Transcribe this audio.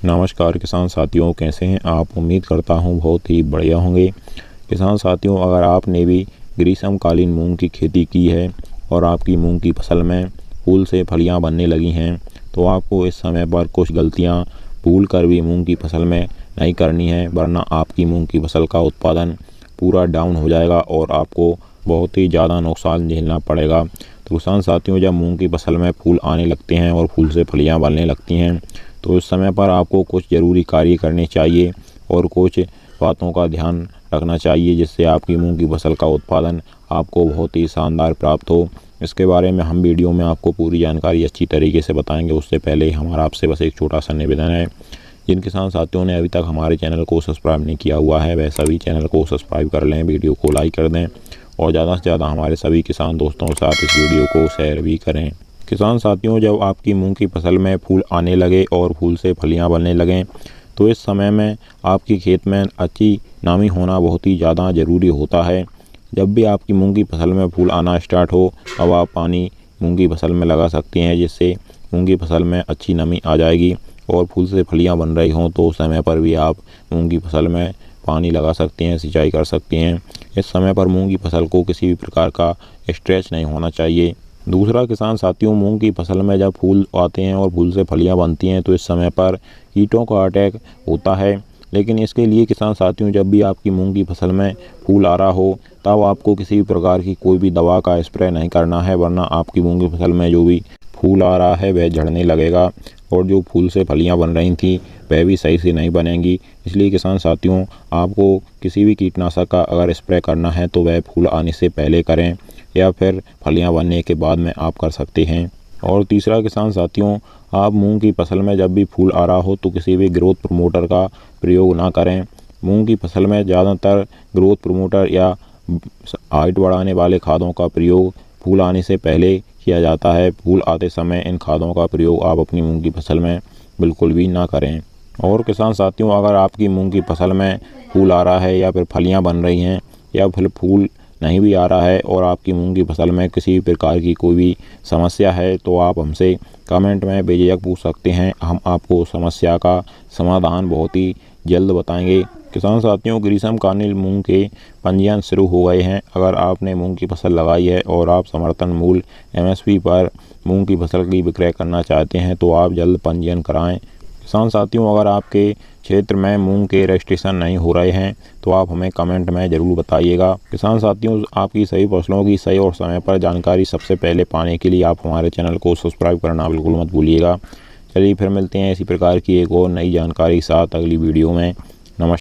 नमस्कार किसान साथियों, कैसे हैं आप। उम्मीद करता हूं बहुत ही बढ़िया होंगे। किसान साथियों, अगर आपने भी ग्रीष्मकालीन मूंग की खेती की है और आपकी मूंग की फसल में फूल से फलियां बनने लगी हैं तो आपको इस समय पर कुछ गलतियां भूल कर भी मूंग की फसल में नहीं करनी है, वरना आपकी मूंग की फसल का उत्पादन पूरा डाउन हो जाएगा और आपको बहुत ही ज़्यादा नुकसान झेलना पड़ेगा। तो किसान साथियों, जब मूंग की फसल में फूल आने लगते हैं और फूल से फलियां बनने लगती हैं तो इस समय पर आपको कुछ ज़रूरी कार्य करने चाहिए और कुछ बातों का ध्यान रखना चाहिए, जिससे आपकी मूंग की फसल का उत्पादन आपको बहुत ही शानदार प्राप्त हो। इसके बारे में हम वीडियो में आपको पूरी जानकारी अच्छी तरीके से बताएंगे। उससे पहले हमारा आपसे बस एक छोटा सा निवेदन है, जिन किसान साथियों ने अभी तक हमारे चैनल को सब्सक्राइब नहीं किया हुआ है वह सभी चैनल को सब्सक्राइब कर लें, वीडियो को लाइक कर दें और ज़्यादा से ज़्यादा हमारे सभी किसान दोस्तों के साथ इस वीडियो को शेयर भी करें। किसान साथियों, जब आपकी मूंग की फसल में फूल आने लगे और फूल से फलियां बनने लगें तो इस समय में आपकी खेत में अच्छी नमी होना बहुत ही ज़्यादा ज़रूरी होता है। जब भी आपकी मूंग की फसल में फूल आना स्टार्ट हो तब आप पानी मूंग की फसल में लगा सकते हैं, जिससे मूंग की फसल में अच्छी नमी आ जाएगी। और फूल से फलियां बन रही हों तो उस समय पर भी आप मूंग की फसल में पानी लगा सकते हैं, सिंचाई कर सकते हैं। इस समय पर मूंग की फसल को किसी भी प्रकार का स्ट्रेच नहीं होना चाहिए। दूसरा किसान साथियों, मूंग की फसल में जब फूल आते हैं और फूल से फलियां बनती हैं तो इस समय पर कीटों का अटैक होता है। लेकिन इसके लिए किसान साथियों, जब भी आपकी मूंग की फसल में फूल आ रहा हो तब आपको किसी भी प्रकार की कोई भी दवा का स्प्रे नहीं करना है, वरना आपकी मूंग की फसल में जो भी फूल आ रहा है वह झड़ने लगेगा और जो फूल से फलियां बन रही थी वह भी सही से नहीं बनेंगी। इसलिए किसान साथियों, आपको किसी भी कीटनाशक का अगर स्प्रे करना है तो वह फूल आने से पहले करें या फिर फलियां बनने के बाद में आप कर सकते हैं। और तीसरा किसान साथियों, आप मूंग की फसल में जब भी फूल आ रहा हो तो किसी भी ग्रोथ प्रमोटर का प्रयोग ना करें। मूंग की फसल में ज़्यादातर ग्रोथ प्रमोटर या हाइट बढ़ाने वाले खादों का प्रयोग फूल आने से पहले किया जाता है। फूल आते समय इन खादों का प्रयोग आप अपनी मूंग की फसल में बिल्कुल भी ना करें। और किसान साथियों, अगर आपकी मूंग की फसल में फूल आ रहा है या फिर फलियां बन रही हैं या फिर फूल नहीं भी आ रहा है और आपकी मूंग की फसल में किसी भी प्रकार की कोई भी समस्या है तो आप हमसे कमेंट में बेझिझक पूछ सकते हैं। हम आपको समस्या का समाधान बहुत ही जल्द बताएंगे। किसान साथियों, ग्रीष्मकालीन मूंग के पंजीयन शुरू हो गए हैं। अगर आपने मूंग की फसल लगाई है और आप समर्थन मूल्य MSP पर मूंग की फसल की विक्रय करना चाहते हैं तो आप जल्द पंजीयन कराएं। किसान साथियों, अगर आपके क्षेत्र में मूंग के रजिस्ट्रेशन नहीं हो रहे हैं तो आप हमें कमेंट में ज़रूर बताइएगा। किसान साथियों, आपकी सभी फसलों की सही और समय पर जानकारी सबसे पहले पाने के लिए आप हमारे चैनल को सब्सक्राइब करना बिल्कुल मत भूलिएगा। चलिए फिर मिलते हैं इसी प्रकार की एक और नई जानकारी के साथ अगली वीडियो में। नमस्कार।